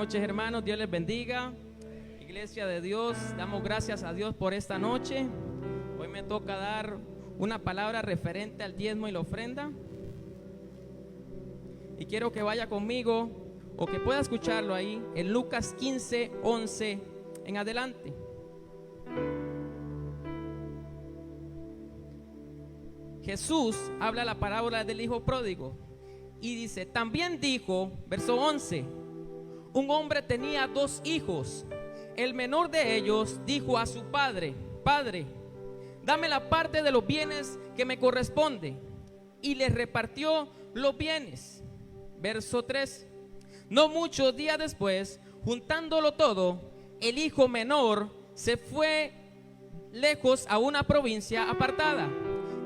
noches, hermanos. Dios les bendiga. Iglesia de Dios, damos gracias a Dios por esta noche. Hoy me toca dar una palabra referente al diezmo y la ofrenda. Y quiero que vaya conmigo o que pueda escucharlo ahí en Lucas 15, 11 en adelante. Jesús habla la parábola del hijo pródigo y dice, también dijo, verso 11, un hombre tenía 2 hijos. El menor de ellos dijo a su padre, Padre, dame la parte de los bienes que me corresponde. Y le repartió los bienes. Verso 3, no muchos días después, juntándolo todo, el hijo menor se fue lejos a una provincia apartada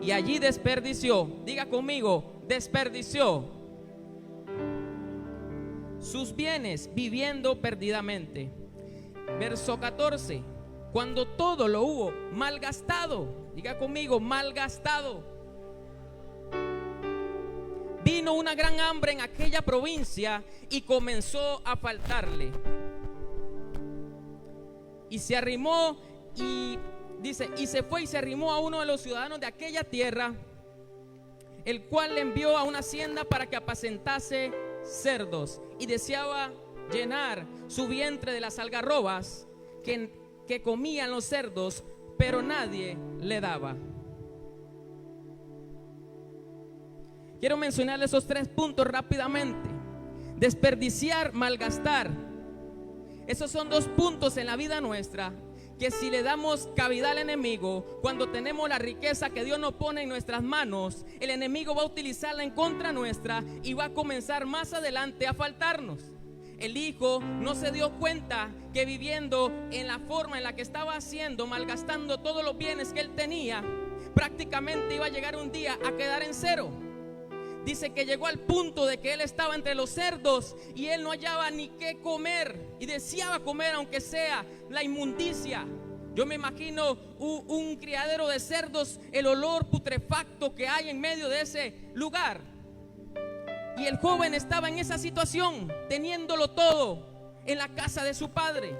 y allí desperdició, diga conmigo, desperdició sus bienes viviendo perdidamente. Verso 14, cuando todo lo hubo malgastado, diga conmigo, malgastado, vino una gran hambre en aquella provincia y comenzó a faltarle. Y se arrimó y dice, y se fue y se arrimó a uno de los ciudadanos de aquella tierra, el cual le envió a una hacienda para que apacentase cerdos, y deseaba llenar su vientre de las algarrobas que comían los cerdos, pero nadie le daba. Quiero mencionarle esos 3 puntos rápidamente. Desperdiciar, malgastar. Esos son 2 puntos en la vida nuestra que si le damos cabida al enemigo, cuando tenemos la riqueza que Dios nos pone en nuestras manos, el enemigo va a utilizarla en contra nuestra y va a comenzar más adelante a faltarnos. El hijo no se dio cuenta que viviendo en la forma en la que estaba haciendo, malgastando todos los bienes que él tenía, prácticamente iba a llegar un día a quedar en cero. Dice que llegó al punto de que él estaba entre los cerdos y él no hallaba ni qué comer y deseaba comer aunque sea la inmundicia. Yo me imagino un criadero de cerdos, el olor putrefacto que hay en medio de ese lugar. Y el joven estaba en esa situación, teniéndolo todo en la casa de su padre.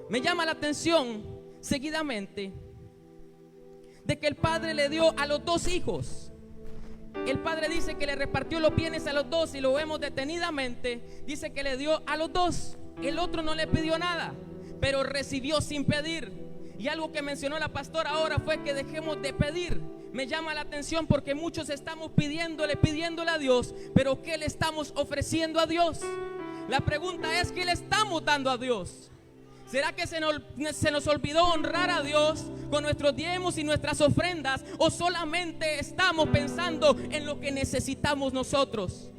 Me llama la atención seguidamente de que el padre le dio a los 2 hijos. El padre dice que le repartió los bienes a los 2 y lo vemos detenidamente. Dice que le dio a los 2. El otro no le pidió nada, pero recibió sin pedir. Y algo que mencionó la pastora ahora fue que dejemos de pedir. Me llama la atención porque muchos estamos pidiéndole a Dios, pero ¿qué le estamos ofreciendo a Dios? La pregunta es, ¿qué le estamos dando a Dios? ¿Será que se nos olvidó honrar a Dios con nuestros diezmos y nuestras ofrendas? ¿O solamente estamos pensando en lo que necesitamos nosotros?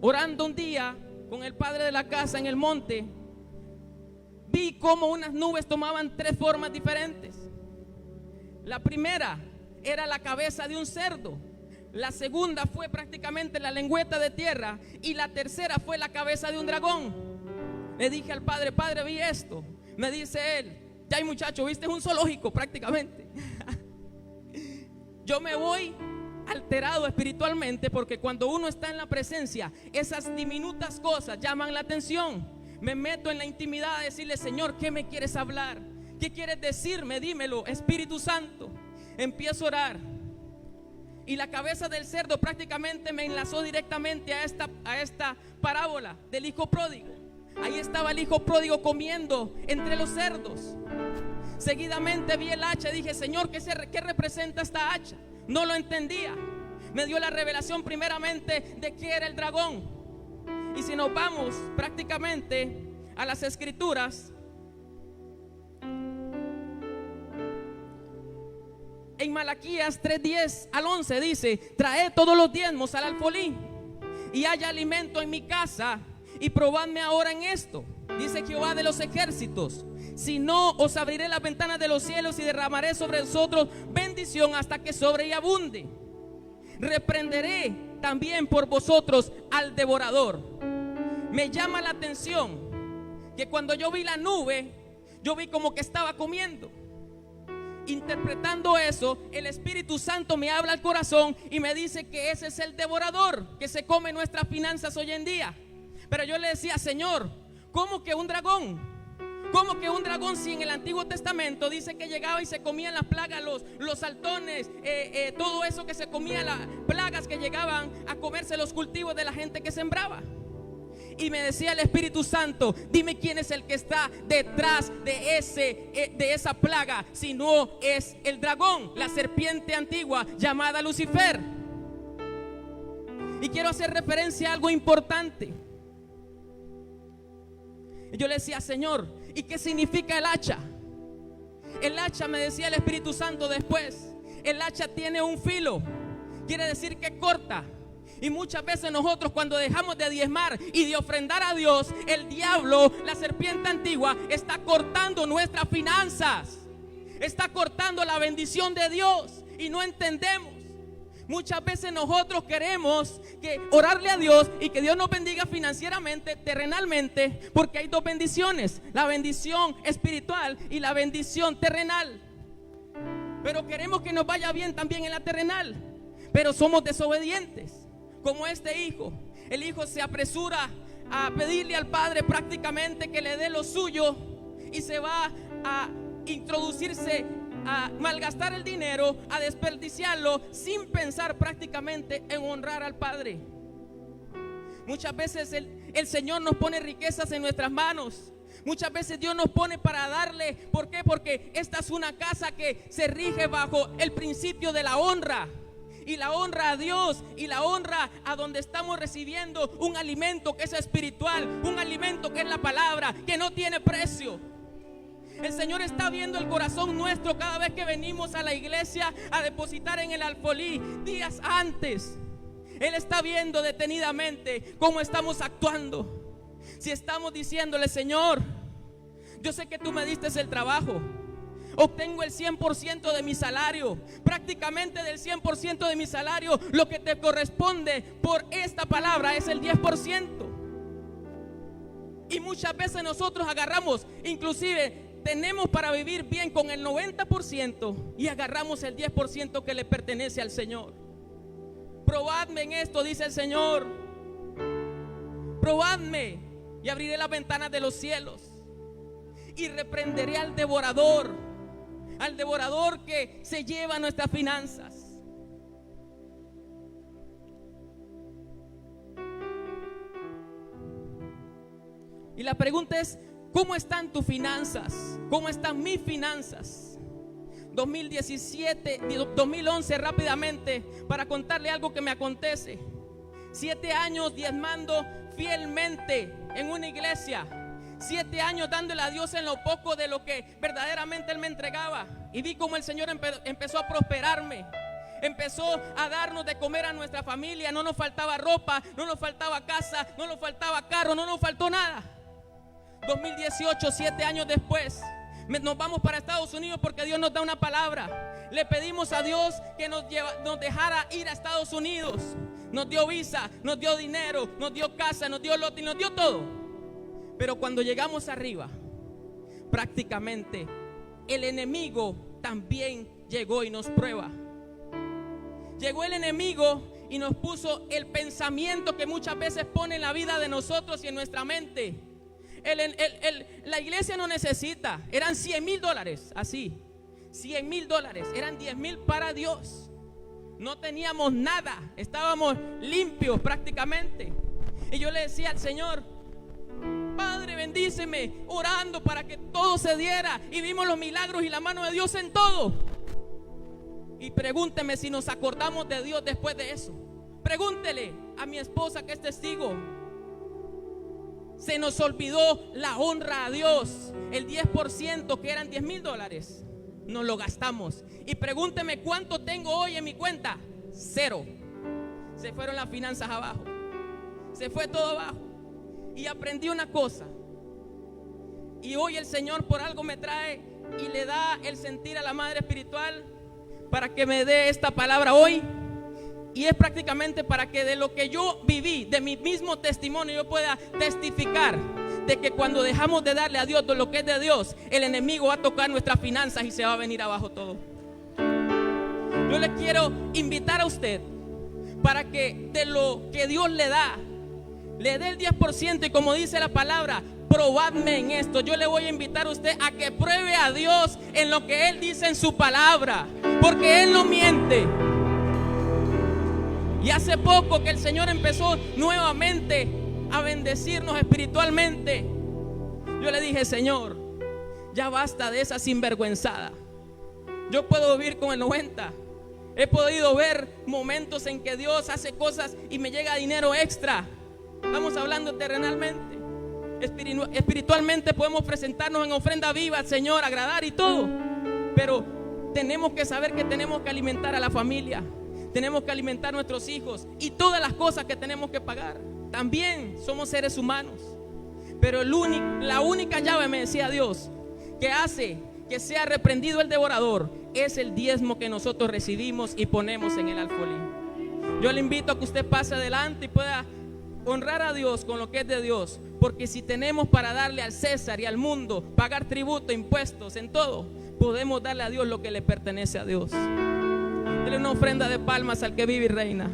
Orando un día con el padre de la casa en el monte, vi cómo unas nubes tomaban 3 formas diferentes. La primera era la cabeza de un cerdo. La segunda fue prácticamente la lengüeta de tierra. Y la tercera fue la cabeza de un dragón. Le dije al padre, Padre, vi esto. Me dice él, ya hay muchacho, viste, es un zoológico prácticamente. Yo me voy alterado espiritualmente porque cuando uno está en la presencia, esas diminutas cosas llaman la atención. Me meto en la intimidad a decirle, Señor, ¿qué me quieres hablar? ¿Qué quieres decirme? Dímelo, Espíritu Santo. Empiezo a orar. Y la cabeza del cerdo prácticamente me enlazó directamente a esta parábola del hijo pródigo. Ahí estaba el hijo pródigo comiendo entre los cerdos. Seguidamente vi el hacha y dije, Señor, ¿qué representa esta hacha? No lo entendía. Me dio la revelación primeramente de qué era el dragón. Y si nos vamos prácticamente a las escrituras, en Malaquías 3:10 al 11 dice, traed todos los diezmos al alfolí y haya alimento en mi casa, y probadme ahora en esto, dice Jehová de los ejércitos, si no, os abriré las ventanas de los cielos y derramaré sobre vosotros bendición hasta que sobre y abunde. Reprenderé también por vosotros al devorador. Me llama la atención que cuando yo vi la nube, yo vi como que estaba comiendo. interpretando eso, el Espíritu Santo me habla al corazón y me dice que ese es el devorador que se come nuestras finanzas hoy en día. Pero yo le decía: Señor, ¿cómo que un dragón? ¿Cómo que un dragón si en el Antiguo Testamento dice que llegaba y se comían las plagas, los saltones, todo eso que se comía, las plagas que llegaban a comerse los cultivos de la gente que sembraba? Y me decía el Espíritu Santo: dime quién es el que está detrás de esa plaga, si no es el dragón, la serpiente antigua llamada Lucifer. Y quiero hacer referencia a algo importante. Yo le decía: Señor, ¿y qué significa el hacha? El hacha, me decía el Espíritu Santo después, el hacha tiene un filo, quiere decir que corta. Y muchas veces nosotros, cuando dejamos de diezmar y de ofrendar a Dios, el diablo, la serpiente antigua, está cortando nuestras finanzas, está cortando la bendición de Dios y no entendemos. Muchas veces nosotros queremos orarle a Dios y que Dios nos bendiga financieramente, terrenalmente, porque hay dos bendiciones: la bendición espiritual y la bendición terrenal. Pero queremos que nos vaya bien también en la terrenal, pero somos desobedientes, como este hijo. El hijo se apresura a pedirle al padre prácticamente que le dé lo suyo y se va a introducirse, a malgastar el dinero, a desperdiciarlo, sin pensar prácticamente en honrar al padre. Muchas veces el Señor nos pone riquezas en nuestras manos. Muchas veces Dios nos pone para darle. ¿Por qué? Porque esta es una casa que se rige bajo el principio de la honra. Y la honra a Dios y la honra a donde estamos recibiendo un alimento que es espiritual, un alimento que es la palabra, que no tiene precio. El Señor está viendo el corazón nuestro cada vez que venimos a la iglesia a depositar en el alfolí días antes. Él está viendo detenidamente cómo estamos actuando. Si estamos diciéndole: Señor, yo sé que tú me diste el trabajo, obtengo el 100% de mi salario, prácticamente del 100% de mi salario, lo que te corresponde por esta palabra es el 10%. Y muchas veces nosotros agarramos, inclusive tenemos para vivir bien con el 90% y agarramos el 10% que le pertenece al Señor. Probadme en esto, dice el Señor. Probadme y abriré las ventanas de los cielos y reprenderé al devorador que se lleva nuestras finanzas. Y la pregunta es: ¿cómo están tus finanzas? ¿Cómo están mis finanzas? 2011 rápidamente, para contarle algo que me acontece. 7 años diezmando fielmente en una iglesia. 7 años dándole a Dios en lo poco de lo que verdaderamente Él me entregaba. Y vi cómo el Señor empezó a prosperarme. Empezó a darnos de comer a nuestra familia. No nos faltaba ropa, no nos faltaba casa, no nos faltaba carro, no nos faltó nada. 2018, 7 años después, nos vamos para Estados Unidos porque Dios nos da una palabra. Le pedimos a Dios que nos dejara ir a Estados Unidos. Nos dio visa, nos dio dinero, nos dio casa, nos dio lote y nos dio todo. Pero cuando llegamos arriba, prácticamente el enemigo también llegó y nos prueba. Llegó el enemigo y nos puso el pensamiento que muchas veces pone en la vida de nosotros y en nuestra mente. La iglesia no necesita, eran $100,000, así, $100,000, eran 10,000 para Dios. No teníamos nada, estábamos limpios prácticamente. Y yo le decía al Señor: Padre, bendíceme, orando para que todo se diera. Y vimos los milagros y la mano de Dios en todo. Y pregúnteme si nos acordamos de Dios después de eso. Pregúntele a mi esposa, que es testigo. Se nos olvidó la honra a Dios. El 10%, que eran $10,000, nos lo gastamos. Y pregúnteme cuánto tengo hoy en mi cuenta. 0. Se fueron las finanzas abajo. Se fue todo abajo. Y aprendí una cosa. Y hoy el Señor por algo me trae y le da el sentir a la madre espiritual para que me dé esta palabra hoy. Y es prácticamente para que de lo que yo viví, de mi mismo testimonio, yo pueda testificar de que cuando dejamos de darle a Dios lo que es de Dios, el enemigo va a tocar nuestras finanzas y se va a venir abajo todo. Yo le quiero invitar a usted para que de lo que Dios le da, le dé el 10%, y como dice la palabra, probadme en esto. Yo le voy a invitar a usted a que pruebe a Dios en lo que Él dice en su palabra, porque Él no miente. Y hace poco que el Señor empezó nuevamente a bendecirnos espiritualmente, yo le dije: Señor, ya basta de esa sinvergüenzada. Yo puedo vivir con el 90. He podido ver momentos en que Dios hace cosas y me llega dinero extra. Estamos hablando terrenalmente. Espiritualmente podemos presentarnos en ofrenda viva al Señor, agradar y todo. Pero tenemos que saber que tenemos que alimentar a la familia, tenemos que alimentar a nuestros hijos y todas las cosas que tenemos que pagar. También somos seres humanos. Pero la única llave, me decía Dios, que hace que sea reprendido el devorador, es el diezmo que nosotros recibimos y ponemos en el alfolí. Yo le invito a que usted pase adelante y pueda honrar a Dios con lo que es de Dios, porque si tenemos para darle al César y al mundo, pagar tributo, impuestos, en todo, podemos darle a Dios lo que le pertenece a Dios. Dele una ofrenda de palmas al que vive y reina.